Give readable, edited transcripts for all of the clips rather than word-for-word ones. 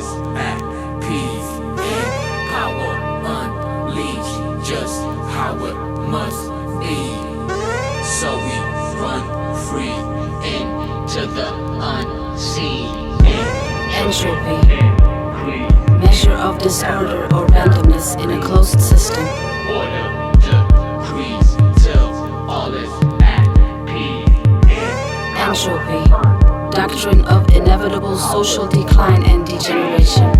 is at peace and power unleashed, just how it must be. So we run free into the unseen. Entropy, measure of disorder or randomness in a closed system. Order decrease till all is at peace. Entropy, doctrine of inevitable social decline and degeneration.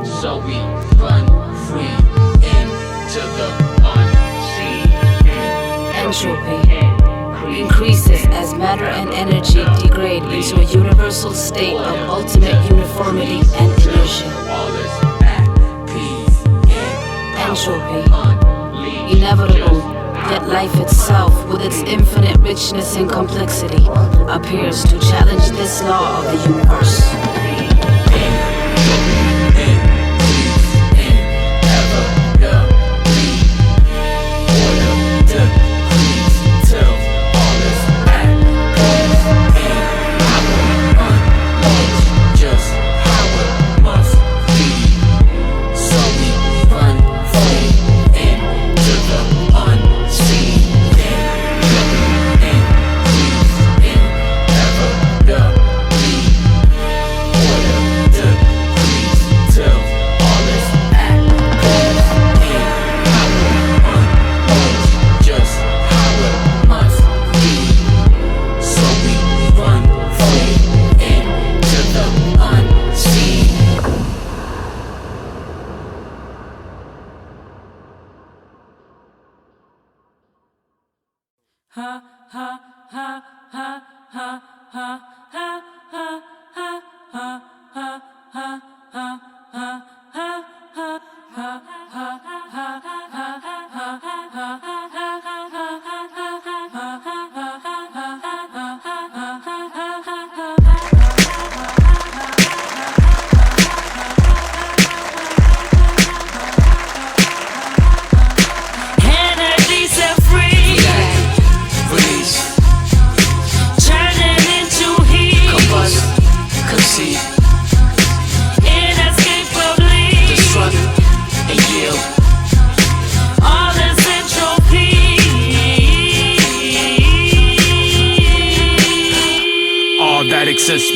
So we run free into the unseen. Entropy increases as matter and energy degrade into a universal state of ultimate uniformity and inertia. Entropy, inevitable, yet life itself, with its infinite richness and complexity, appears to challenge this law of the universe.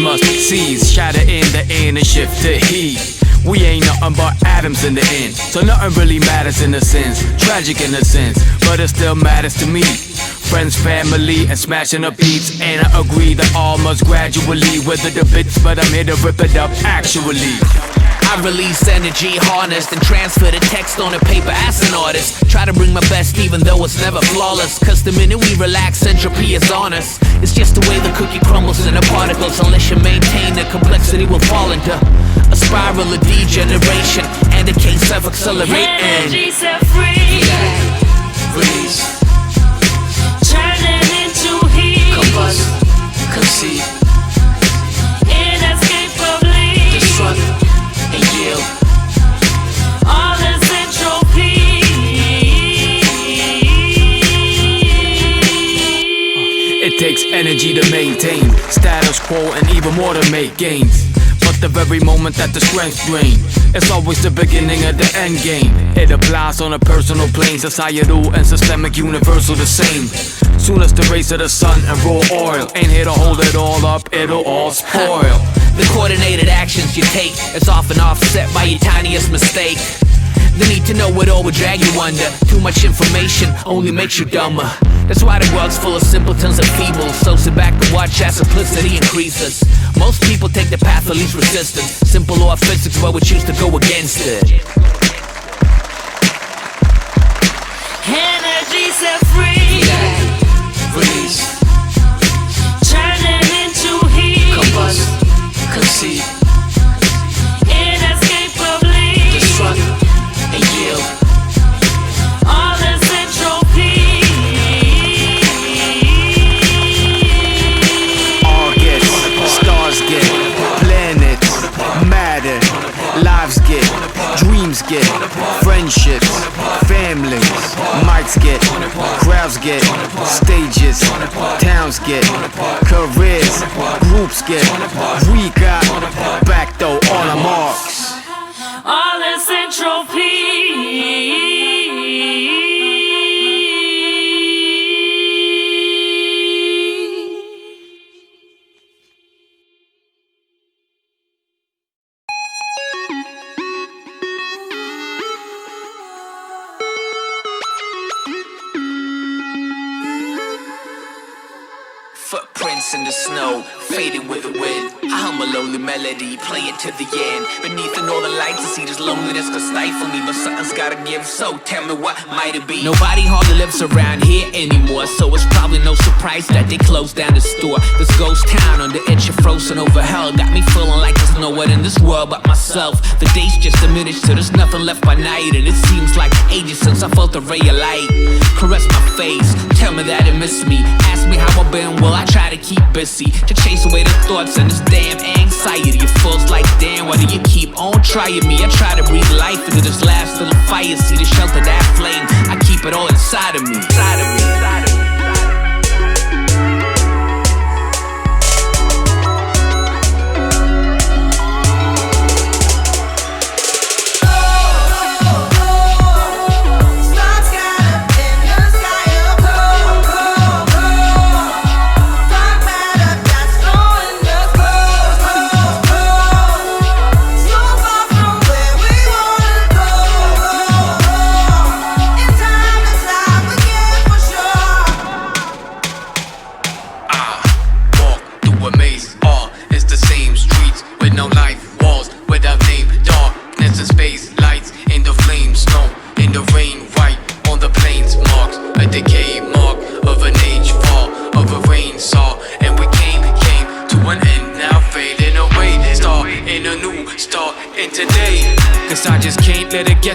Must cease, shatter in the end and shift to heat. We ain't nothing but atoms in the end, so nothing really matters in a sense. Tragic in a sense, but it still matters to me. Friends, family, and smashing up beats. And I agree that all must gradually weather the bits, but I'm here to rip it up actually. I release energy harnessed and transfer the text on a paper as an artist. Try to bring my best even though it's never flawless, cause the minute we relax, entropy is on us. It's just the way the cookie crumbles in the particles. Unless you maintain, the complexity will fall into a spiral of degeneration, and it can't self-accelerate. Energy set free, Release, turning into heat, combust, conceive, inescapably, destruct, and yield. all is entropy. It takes energy to maintain status quo and even more to make gains. But the very moment that the strength drain, it's always the beginning of the end game. It applies on a personal plane, societal and systemic, universal the same. Soon as the rays of the sun and raw oil ain't here to hold it all up, it'll all spoil. The coordinated actions you take is often offset by your tiniest mistake. The need to know it all will drag you under. Too much information only makes you dumber. That's why the world's full of simpletons and feebles. So sit back and watch as simplicity increases. Most people take the path of least resistance. Simple law of physics, but we choose to go against it. Energy set free, Release, turning into heat, combust, conceive, inescapably, destruct, and yield. all is entropy. All get, stars get, planets, matter, lives get, dreams get, friendships, families, mics get, crowds get, stages, towns get, careers, groups get. We got back though on our marks. the snow, fading with the wind. I hum a lonely melody, play it to the end. Beneath the northern lights, I see this loneliness could stifle me, but something's gotta give, so tell me what might it be? Nobody hardly lives around here anymore, so it's probably no surprise that they closed down the store. This ghost town on the edge of frozen over hell got me feeling like there's no one in this world but myself. The days just diminished till there's nothing left by night, and it seems like ages since I felt a ray of light. Caress my face, tell me that it missed me. Ask me how I've been, well I try to keep busy, to chase away the thoughts and this damn anxiety. It feels like damn, why do you keep on trying me? I try to breathe life into this last little fire, see the shelter that flame, I keep it all inside of me, inside of me, inside of me.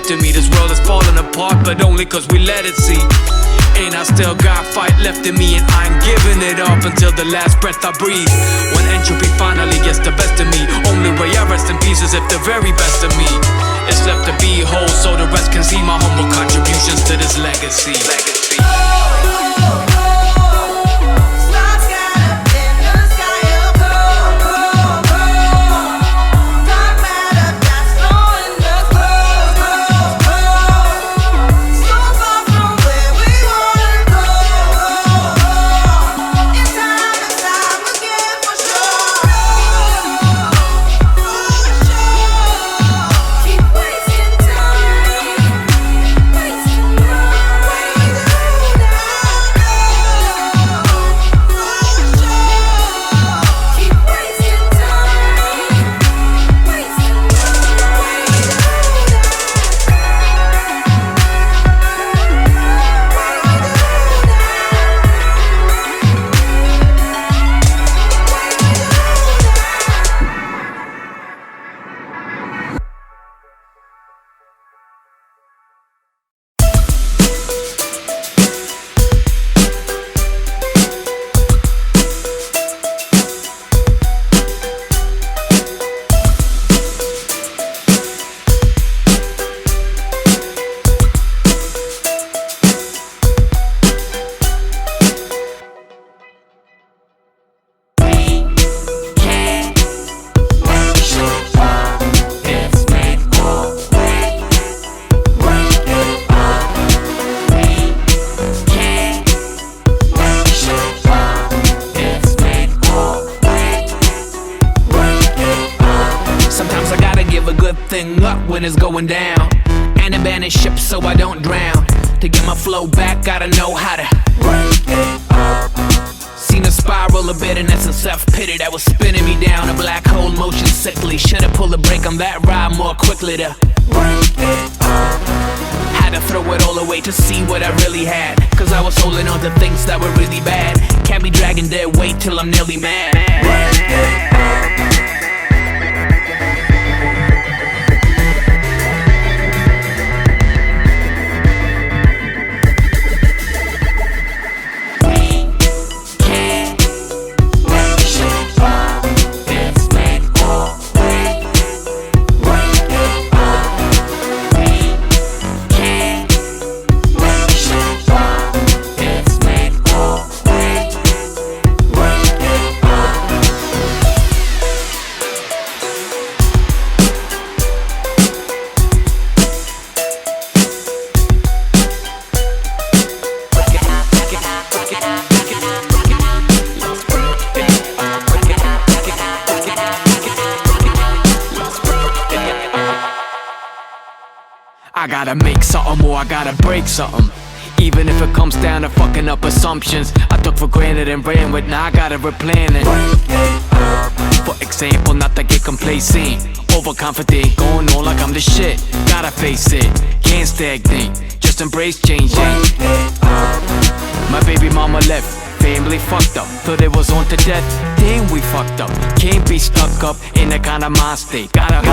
To me, this world is falling apart, but only cause we let it see. And I still got fight left in me, and I ain't giving it up until the last breath I breathe. When entropy finally gets the best of me, only way I rest in peace is if the very best of me is left to be whole, so the rest can see my humble contributions to this legacy. When it's going down, and abandon ship so I don't drown. To get my flow back, gotta know how to break it up. Seen a spiral of bitterness and self-pity that was spinning me down a black hole, motion sickly. Should've pulled a break on that ride more quickly to break it up. Had to throw it all away to see what I really had, cause I was holding on to things that were really bad. Can't be dragging dead weight till I'm nearly mad. Break it up. I gotta make something or I gotta break something. Even if it comes down to fucking up assumptions I took for granted and ran with, now I gotta replan it. For example, not to get complacent, overconfident, going on like I'm the shit. Gotta face it, can't stagnate, just embrace changing. My baby mama left, family fucked up, thought it was on to death. Damn, we fucked up, can't be stuck up in that kind of mind state. Gotta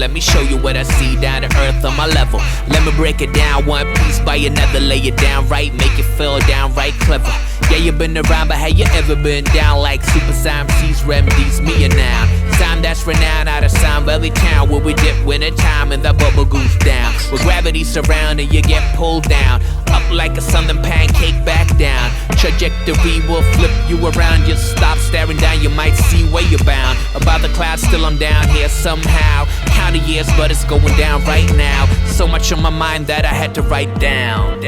Let me show you what I see down to earth on my level. Let me break it down one piece by another, lay it down right, make it feel downright clever. Yeah, you been around, but have you ever been down like Supersci MCs, remedies, me and now? Sound that's renowned out of Sound Valley town, where we dip winter time and the bubble goes down. Where gravity surrounding you get pulled down, up like a southern pancake back down. Trajectory will flip you around, just stop staring down, you might see where you're bound. Above the clouds, still I'm down here somehow. Count the years, but it's going down right now. So much on my mind that I had to write down.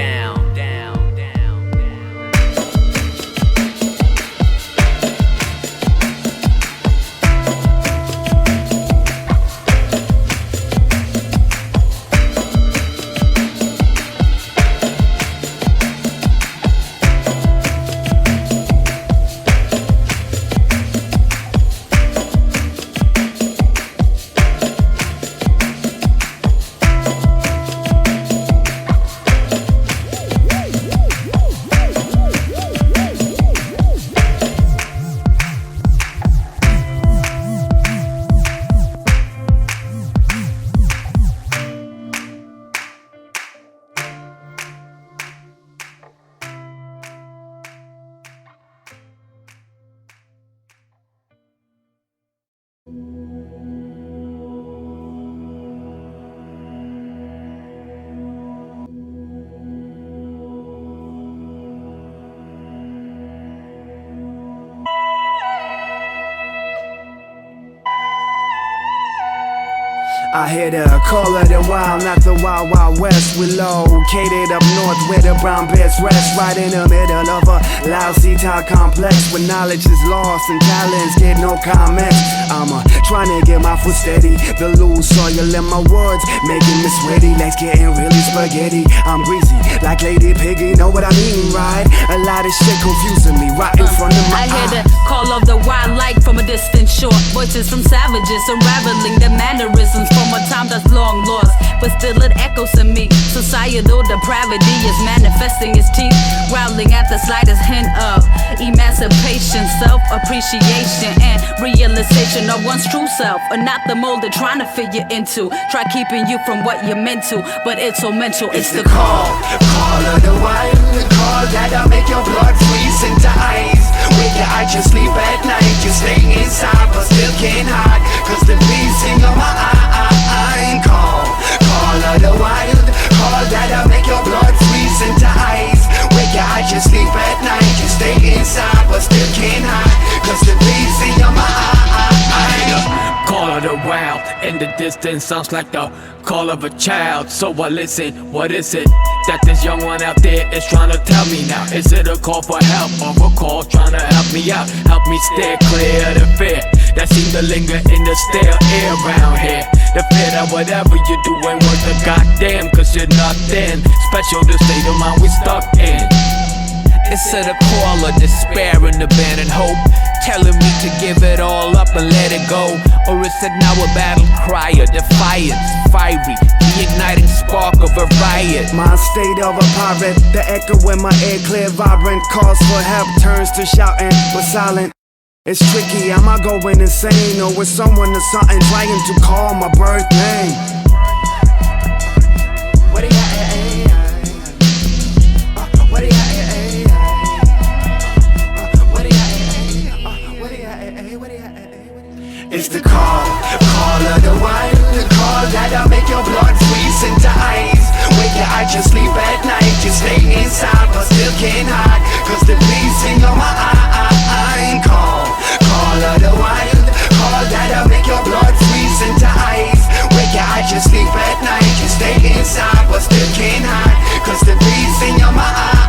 I hear the call of the wild, not the wild, wild west. We're located up north where the brown bears rest, right in the middle of a lot style, see how complex when knowledge is lost and talents get no comments. I'm trying to get my foot steady. The loose soil in my words making me sweaty, legs getting really spaghetti. I'm greasy like Lady Piggy, know what I mean, right? A lot of shit confusing me right in front of my I hear the eyes. call of the wild light from a distant shore. Voices from savages unraveling their mannerisms from a time that's long lost, but still it echoes in me. Societal depravity is manifesting its teeth, growling at the slightest hint of emancipation, self-appreciation, and realization of one's true self, or not the mold they're trying to fit you into. Try keeping you from what you're meant to, but it's so mental. It's the call. Call of the wild, call that'll make your blood freeze into ice. Wake your eye, just sleep at night. You stay inside, but still can't hide, cause the beast in your mind. Call of the wild, call that'll make your blood freeze into ice. Wake your eye, just sleep at night. You stay inside, but still can't hide, cause the beast in your mind. Call of the wild, in the distance sounds like the call of a child. So I listen, what is it that this young one out there is trying to tell me now? Is it a call for help or a call trying to help me out? Help me steer clear of the fear that seems to linger in the stale air around here. The fear that whatever you do ain't worth a goddamn, cause you're nothing special, the state of mind we stuck in. Is it a call of despair and abandoned hope, telling me to give it all up and let it go? Or is it now a battle cry of defiance, fiery, the igniting spark of a riot? My state of a pirate, the echo in my ear clear, vibrant. Calls for help turns to shouting, but silent. It's tricky, am I going insane, or with someone or something trying to call my birth name? What do you It's the call of the wild, call that'll make your blood freeze into ice. Wake your eye, just sleep at night. You stay inside, but still can't hide, cause the beast in your mind. Call of the wild, call that'll make your blood freeze into ice. Wake your eye, just sleep at night. You stay inside, but still can't hide, cause the beast in your mind.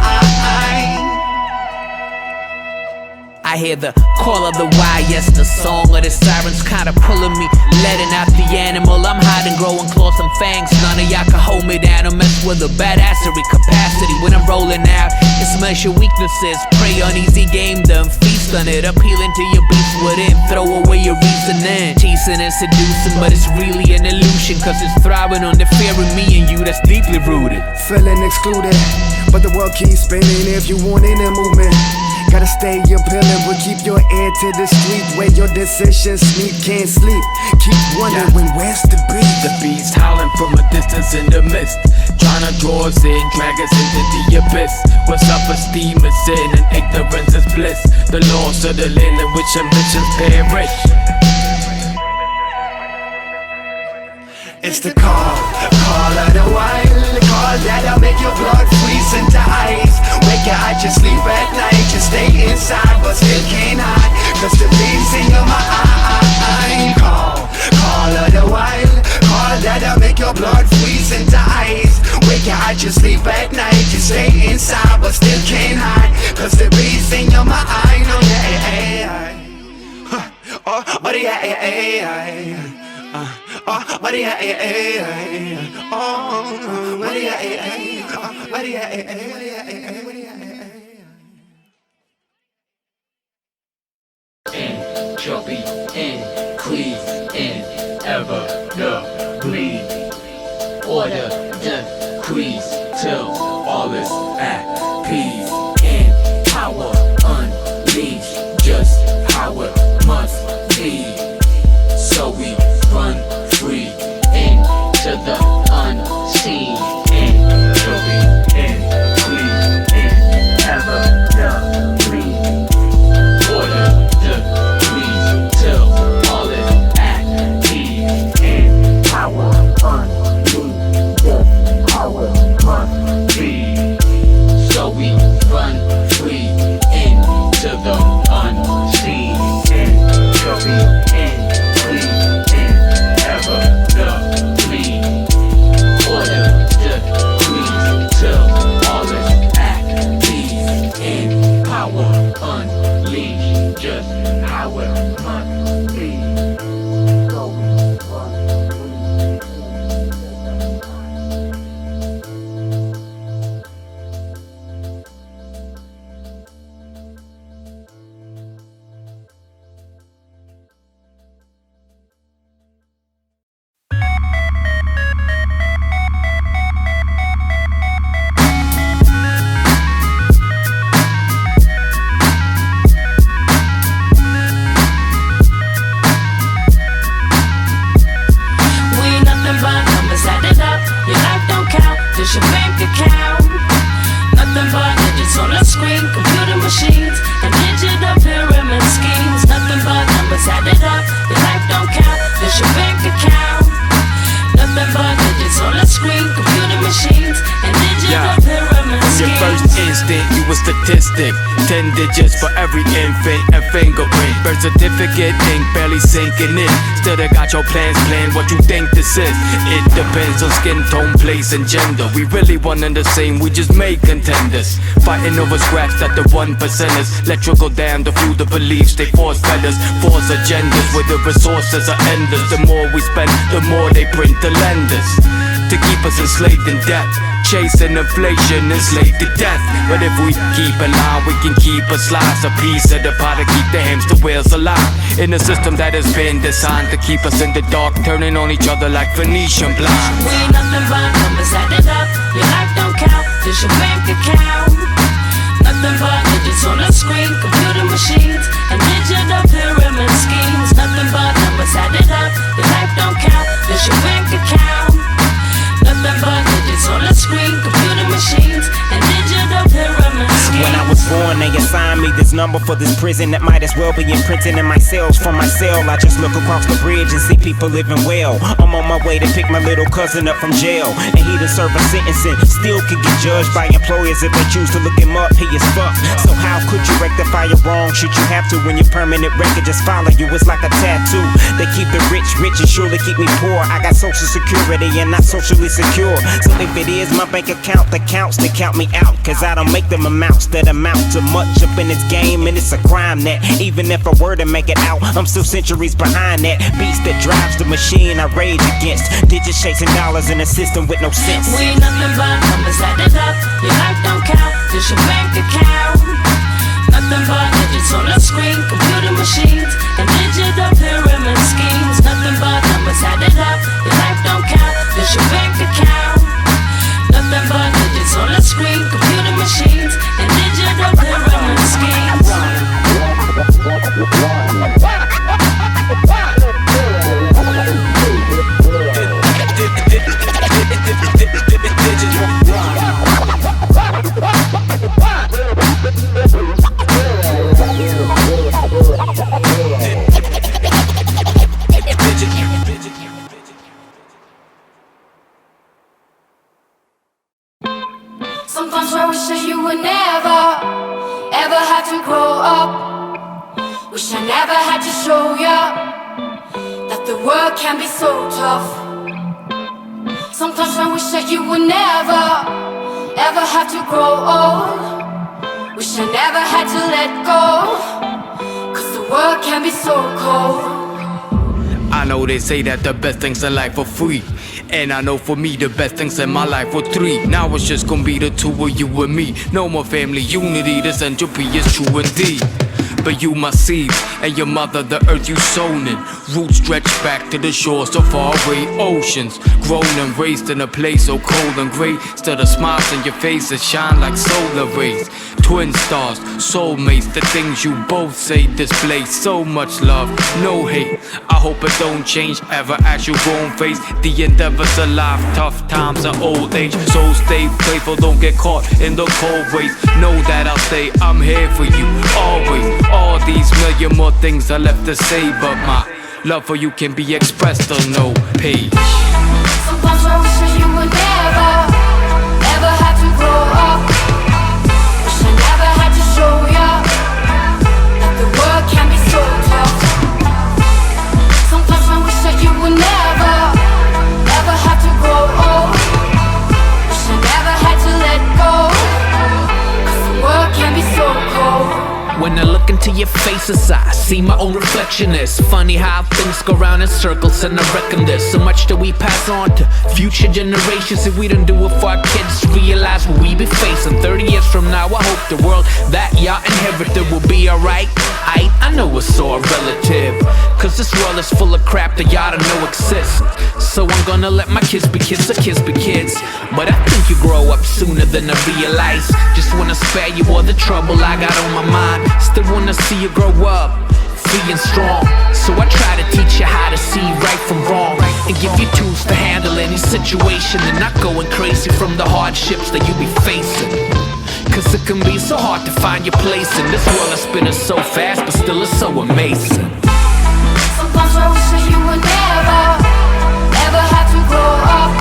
I hear the call of the wild, yes, the song of the sirens kinda pulling me, letting out the animal. I'm hiding, growing claws and fangs. None of y'all can hold me down. I mess with a badassery capacity when I'm rolling out. It's measure weaknesses, prey on easy game, then feast on it. Appealing to your beast within, throw away your reasoning. Teasing and seducing, but it's really an illusion, cause it's thriving on the fear of me and you that's deeply rooted. Feeling excluded, but the world keeps spinning if you want any movement. Gotta stay appealing, but keep your ear to the street where your decisions sneak, can't sleep. Keep wondering where's the beast. The beast howling from a distance in the mist, trying to draw us in, drag us into the abyss. Where self-esteem is sin and ignorance is bliss. The loss of the land in which ambitions perish. It's the call of the wild, call that'll make your blood freeze into ice. Wake your eye, just sleep at night. You stay inside, but still can't hide, cause the beast in your mind. Call of the wild, call that'll make your blood freeze into ice. Wake your eye, just sleep at night. You stay inside, but still can't hide, cause the beast in your mind. Oh yeah, oh yeah, what do Entropy, increase in ever the bleed. Order decrease till all is at peace. And power unleashed, just how it must be. So we run free into the unseen. Entropy, increase in ever the bleed. Order decrease till all is at peace. And power unleashed, just how it must be. So we just how it must be. Your bank account, nothing but digits on a screen, computer machines and digital pyramid schemes. Nothing but numbers added up. Your life don't count. There's your bank account. Nothing but digits on a screen, computer machines and digital pyramid schemes. Your first instinct, you a statistic. 10 digits for every infant and fingerprint. Birth certificate, ink barely sinking in. Still they got your plans planned, what you think this is. It depends on skin tone, place and gender. We really one and the same, we just made contenders. Fighting over scraps at the 1%ers. Let trickle down to fuel the beliefs. They force feathers, force agendas. Where the resources are endless. The more we spend, the more they print the lenders. To keep us enslaved in debt, chasing inflation, enslaved to death. But if we keep in line, we can keep a slice, a piece of the pie to keep the hamster wheels alive. In a system that has been designed to keep us in the dark, turning on each other like Venetian blinds. We ain't nothing but numbers added up. Your life don't count. There's your bank account. Nothing but digits on a screen, computer machines and digital pyramid schemes. Nothing but numbers added up. Your life don't count. There's your bank account. Nothing but digits on a screen, computer machines and digital pyramid schemes. When I was born, they assigned me this number for this prison that might as well be imprinted in my cells. From my cell, I just look across the bridge and see people living well. I'm on my way to pick my little cousin up from jail, and he done serve a sentence and still can get judged by employers if they choose to look him up. He is fucked. So how could you rectify a wrong? Should you have to when your permanent record just follow you? It's like a tattoo. They keep the rich rich and surely keep me poor. I got social security and not socially secure. So if it is my bank account that counts, then count me out. Cause I don't make them amounts that amount to much up in this game. And it's a crime that even if I were to make it out, I'm still centuries behind that beast that drives the machine I rage against. Digits chasing dollars in a system with no sense. We ain't nothing but numbers added up. Your life don't count. Just your bank account. Nothing but digits on a screen, computer machines and digital pyramid schemes. Nothing but numbers added up. Your life don't count. Just your bank account. Nothing but digits on a screen, computer machines and digital pyramid schemes. Sometimes I wish that you would never, ever have to grow up. Wish I never had to show ya that the world can be so tough. Sometimes I wish that you would never, ever have to grow old. Wish I never had to let go, cause the world can be so cold. I know they say that the best things in life are free, and I know for me the best things in my life were three. Now it's just gonna be the two of you and me. No more family unity, this entropy is true indeed. But you my seed, and your mother the earth you sown in. Roots stretch back to the shores of faraway oceans. Grown and raised in a place so cold and gray. Still the smiles in your face that shine like solar rays. Twin stars, soulmates, the things you both say display so much love, no hate. I hope it don't change ever as you grow and face the endeavors of life. Tough times and old age, so stay playful, don't get caught in the cold race. Know that I'll stay, I'm here for you, always. All these million more things are left to say, but my love for you can be expressed on no page. Sometimes I wish that you would never, ever have to grow up. Wish I never had to show ya that the world can be so tough. Sometimes I wish that you would never, ever have to grow old. Wish I never had to let go, cause the world can be so cold. When I look look into your face as I see my own reflection. It's funny how things go round in circles, and I reckon there's so much that we pass on to future generations. If we don't do it for our kids to realize what we be facing 30 years from now, I hope the world that y'all inherited will be alright. I know it's all relative, cause this world is full of crap that y'all don't know exists. So I'm gonna let my kids be kids, or kids be kids. But I think you grow up sooner than I realize. Just wanna spare you all the trouble I got on my mind. Still wanna see you grow up free and strong. So I try to teach you how to see right from wrong, and give you tools to handle any situation, and not going crazy from the hardships that you be facing. Cause it can be so hard to find your place in this world that's spinning so fast, but still it's so amazing. Sometimes I wish that you would never, ever have to grow up.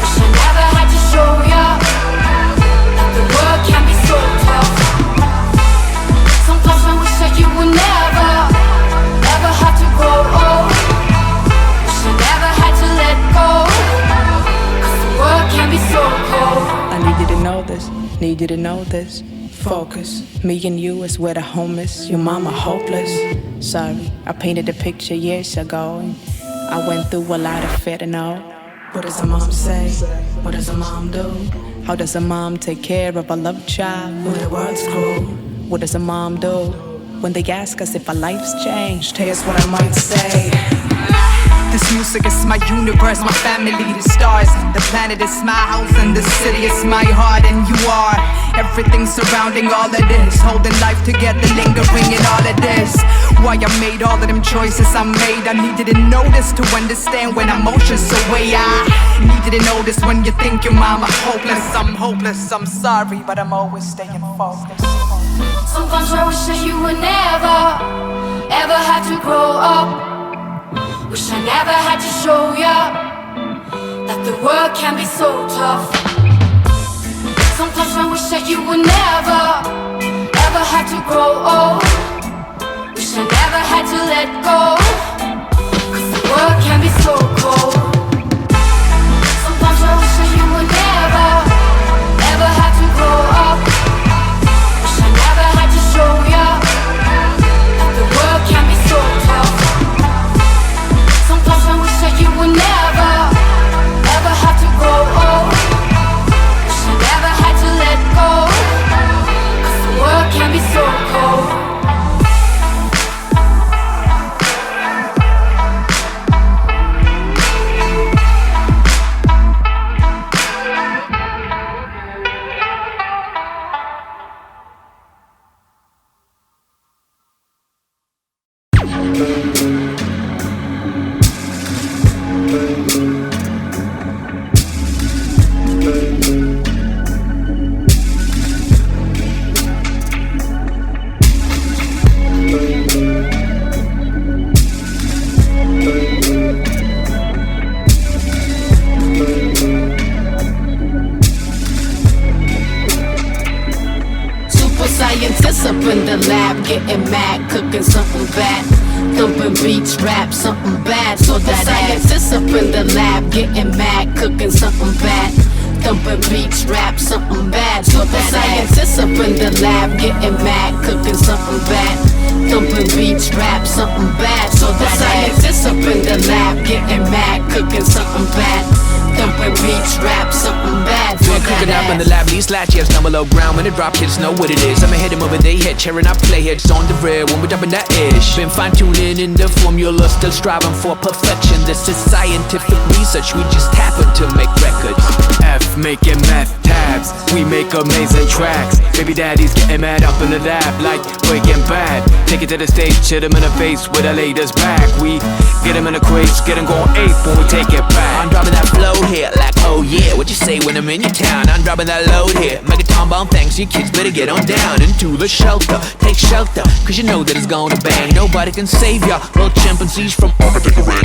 Wish I never had to show ya that the world can be so tough. Sometimes I wish that you would never, ever have to grow old. Wish I never had to let go, cause the world can be so cold. I need you to know this, need you to know this. Focus, me and you is where the home is. Your mama hopeless. Sorry, I painted a picture years ago, and I went through a lot of fentanyl. What does a mom say? What does a mom do? How does a mom take care of a loved child when the world's cruel? What does a mom do when they ask us if our life's changed? Here's what I might say. This music is my universe, my family, the stars. The planet is my house and the city is my heart. And you are everything surrounding all of this, holding life together, lingering in all of this. Why I made all of them choices I made. I needed to notice to understand when emotions away. I needed to notice when you think your mama hopeless. I'm hopeless, I'm sorry, but I'm always staying focused. Sometimes I wish that you would never, ever have to grow up. Wish I never had to show ya that the world can be so tough. Sometimes I wish that you would never, ever have to grow old. Wish I never had to let go, cause the world can be so cold. Sometimes I wish that you would never, ever have to grow up. Wish I never had to show ya that the world can be so tough. Sometimes I wish that you would never, ever have to grow old. Wish I never had to let go, cause the world can be so cold. Scientists up in the lab, getting mad, cooking something bad, thumping beats, rap something bad. So that scientists up in the lab, getting mad, cooking something bad, thumping beats, rap something bad. So that scientists up in the lab, getting mad, cooking something bad, thumping beats, rap something bad. So that scientists up in the lab, getting mad, cooking something bad, thumping beats, rap something bad. Doing cooking up in the lab, these latch years down below ground. When the drop hits, know what it is. I'ma hit them over their head, cheering up play heads on the rear when we're dropping that ish. Been fine tuning in the formula, still striving for perfection. This is scientific research, we just happen to make records. F making meth tabs, we make amazing tracks. Baby daddy's getting mad up in the lab like Breaking Bad. Take it to the stage, hit him in the face with the latest back. We get him in the crates, get him going ape when we take it back. I'm dropping that flow here, like oh yeah, what you say when I'm in your town? I'm dropping that load here, megaton bomb things. You kids better get on down into the shelter, take shelter, cause you know that it's gonna bang. Nobody can save ya, little chimpanzees from orangutan.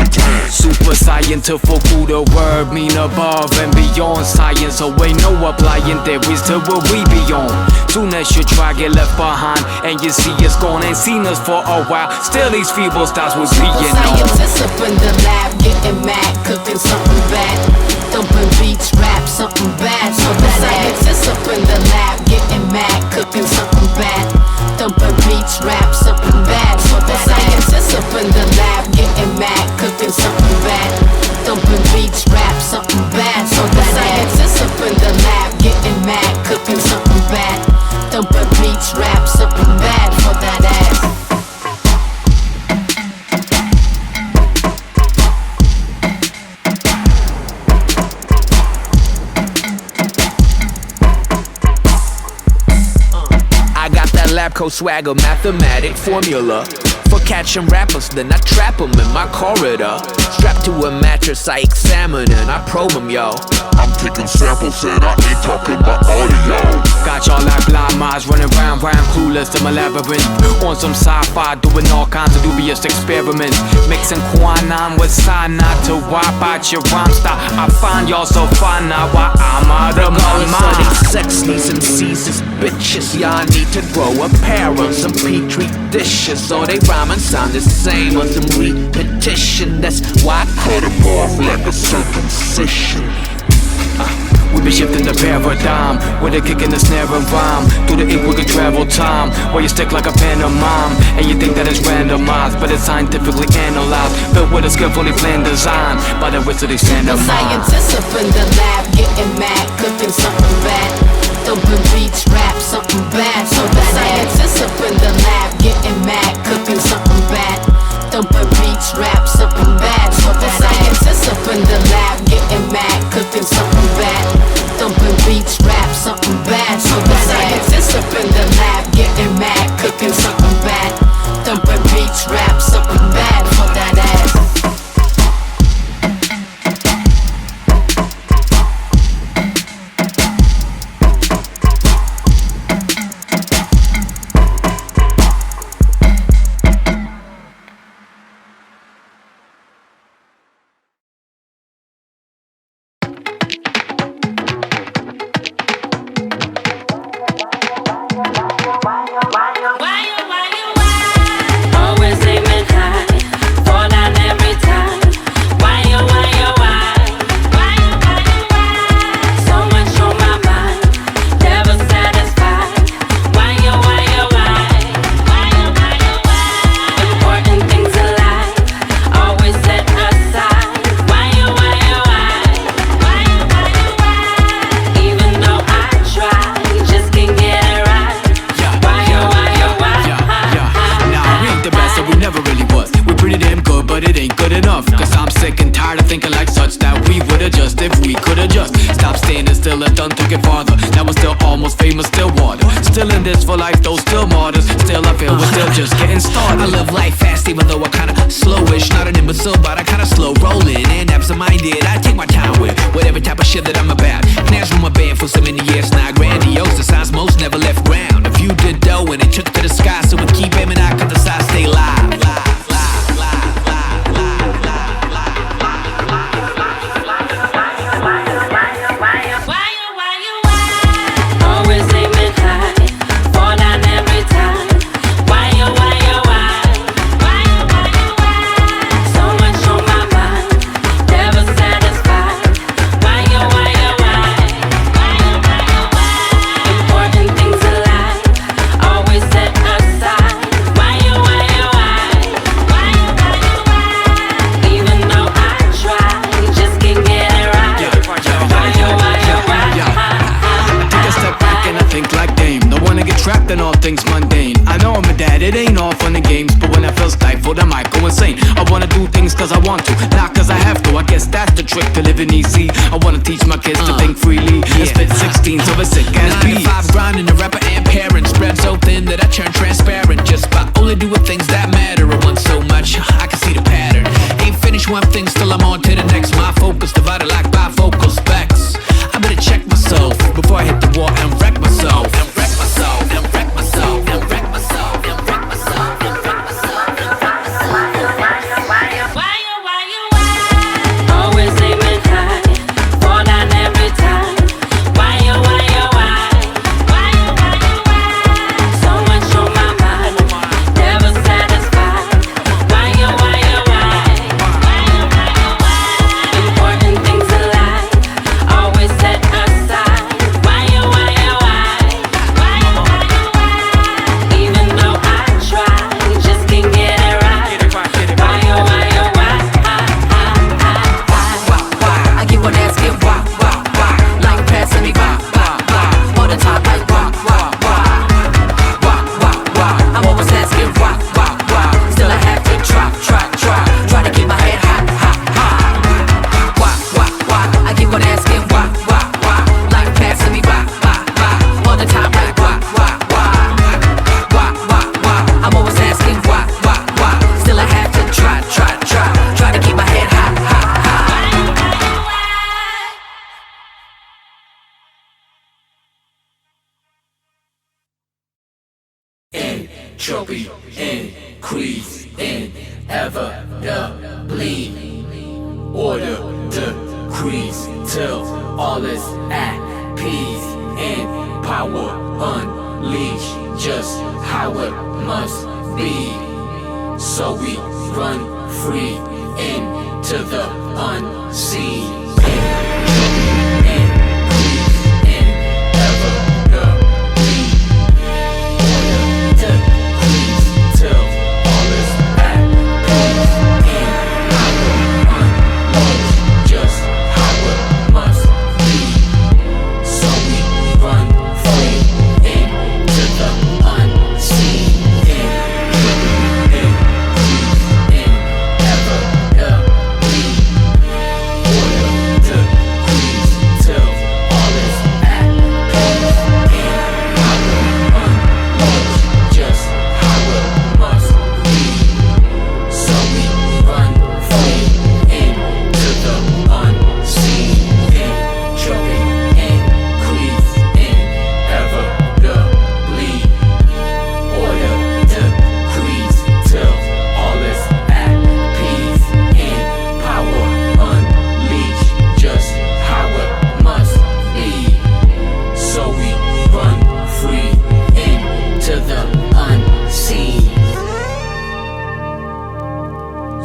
Super scientific, the word mean above and beyond science. So ain't no applying theories to what we be on. Soon as you try, get left behind, and you see us gone. Ain't seen us for a while, still these feeble styles was being on. Scientists up in the lab, getting mad, cooking something bad, thumping beats, rap something bad. So the scientists up in the lab, getting mad, cooking something bad, thumping beats, beats, rap something bad. So the scientists up in the lab getting mad, cooking something bad. Thumping beats, rap something bad. So the scientists up in the lab getting mad, cooking something bad. Thumping beats, rap something bad for that ass. Lab coat swagger, mathematic formula for catching rappers, then I trap them in my corridor. Strapped to a mattress, I examine and I probe them, yo. I'm taking samples and I ain't talking about audio. Got y'all like blind mice running round, clueless in my labyrinth. On some sci-fi, doing all kinds of dubious experiments. Mixing quinine with cyanide to wipe out your rhyme style. I find y'all so fine now while I'm out of my mind. Sex needs and seasons, bitches. Y'all need to grow a pair on some petri dishes, so they rhyme and sound the same on some repetition. That's why I cut them off like a circumcision. We be shifting the paradigm with a kick in the snare and rhyme. Through the ink we can travel time, where you stick like a pantomime. And you think that it's randomized, but it's scientifically analyzed, built with a skillfully planned design by the wits of the standard mind. Scientists up in the lab getting mad, cooking something bad. Thumping beats, rap something bad. So the scientists up in the lab getting mad, cooking something bad. Thumping beats, rap something bad. So the scientists up in the lab getting mad, cooking something bad. Thumping beats, rap something bad. So the scientists up in the lab getting mad, cooking something bad. Thumping beats, rap something bad for that ass. Entropy increase inevitably. Order decrease till all is at peace. And power unleash just how it must be. So we run free into the unseen.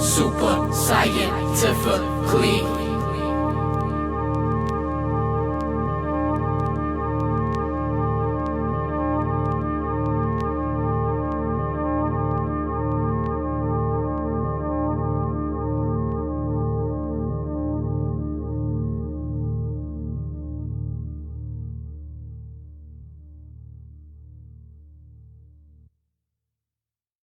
Super scientifically